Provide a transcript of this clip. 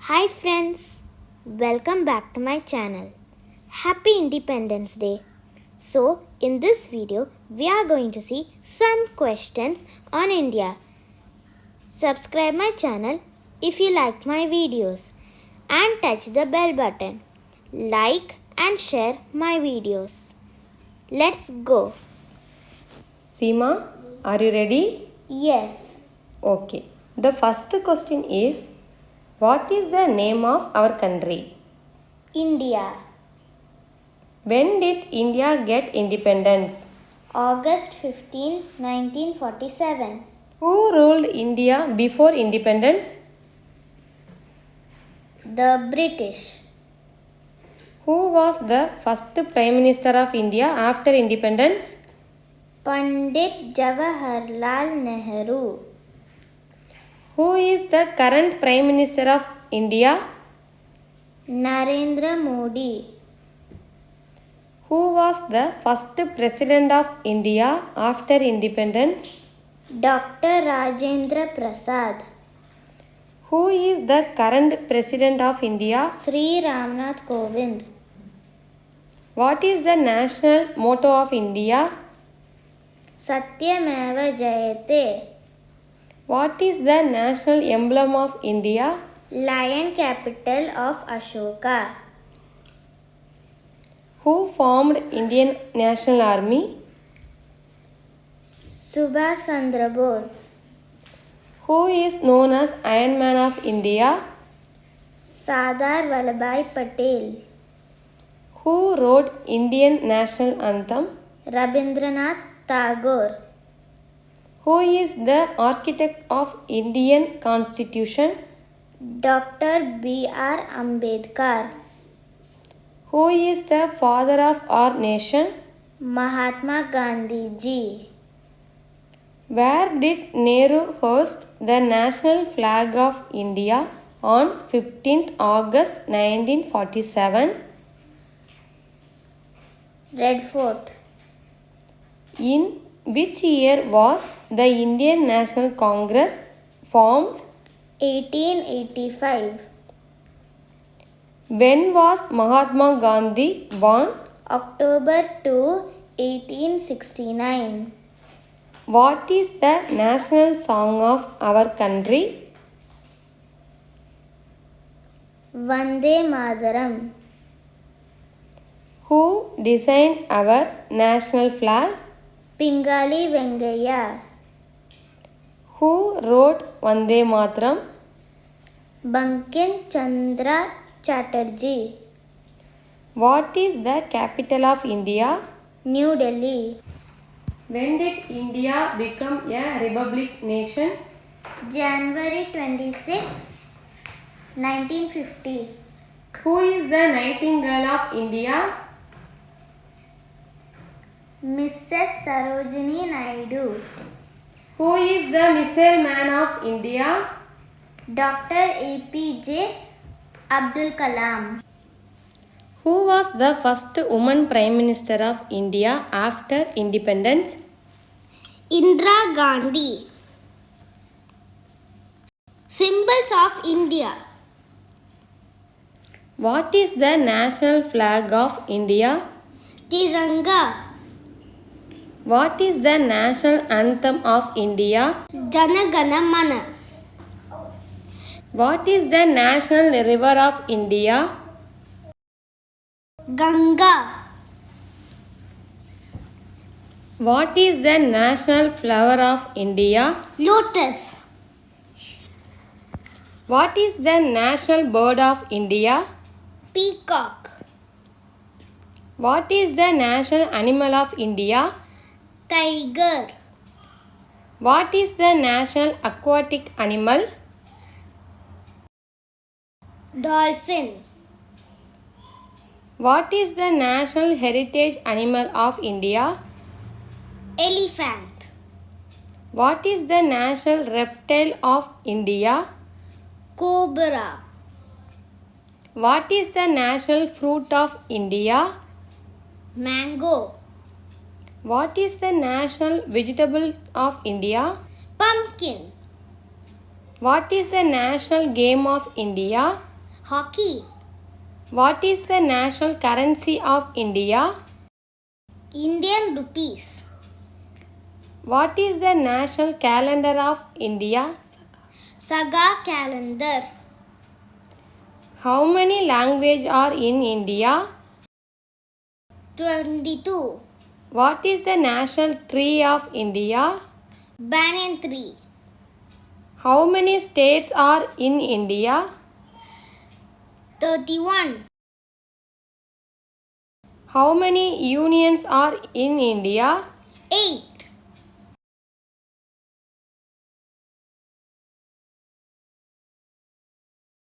Hi friends, welcome back to my channel. Happy Independence Day. So, in this video, we are going to see some questions on India. Subscribe my channel if you like my videos and touch the bell button. Like and share my videos. Let's go. Seema, are you ready? Yes. Okay. The first question is, what is the name of our country? India. When did India get independence? August 15, 1947. Who ruled India before independence? The British. Who was the first Prime Minister of India after independence? Pandit Jawaharlal Nehru. Who is the current Prime Minister of India? Narendra Modi. Who was the first President of India after independence? Dr. Rajendra Prasad. Who is the current President of India? Sri Ramnath Kovind. What is the national motto of India? Satyameva Jayate. What is the national emblem of India? Lion capital of Ashoka. Who formed Indian National Army? Subhash Chandra Bose. Who is known as Iron Man of India? Sardar Vallabhbhai Patel. Who wrote Indian National Anthem? Rabindranath Tagore. Who is the architect of Indian Constitution? Dr. B.R. Ambedkar. Who is the father of our nation? Mahatma Gandhi ji. Where did Nehru host the national flag of India on 15th August 1947? Red Fort. In which year was the Indian National Congress formed? 1885. When was Mahatma Gandhi born? October 2, 1869. What is the national song of our country? Vande Mataram. Who designed our national flag? Pingali Vengaya. Who wrote Vande Mataram? Bankim Chandra Chatterjee. What is the capital of India? New Delhi. When did India become a republic nation? January 26, 1950. Who is the Nightingale of India? Mrs. Sarojini Naidu. Who is the missile man of India? Dr. APJ Abdul Kalam. Who was the first woman Prime Minister of India after independence? Indira Gandhi. Symbols of India. What is the national flag of India? Tiranga. What is the national anthem of India? Jana Gana Mana. What is the national river of India? Ganga. What is the national flower of India? Lotus. What is the national bird of India? Peacock. What is the national animal of India? Tiger. What is the national aquatic animal? Dolphin. What is the national heritage animal of India? Elephant. What is the national reptile of India? Cobra. What is the national fruit of India? Mango. What is the national vegetable of India? Pumpkin. What is the national game of India? Hockey. What is the national currency of India? Indian rupees. What is the national calendar of India? Saga calendar. How many languages are in India? 22. What is the national tree of India? Banyan tree. How many states are in India? 31. How many unions are in India? 8.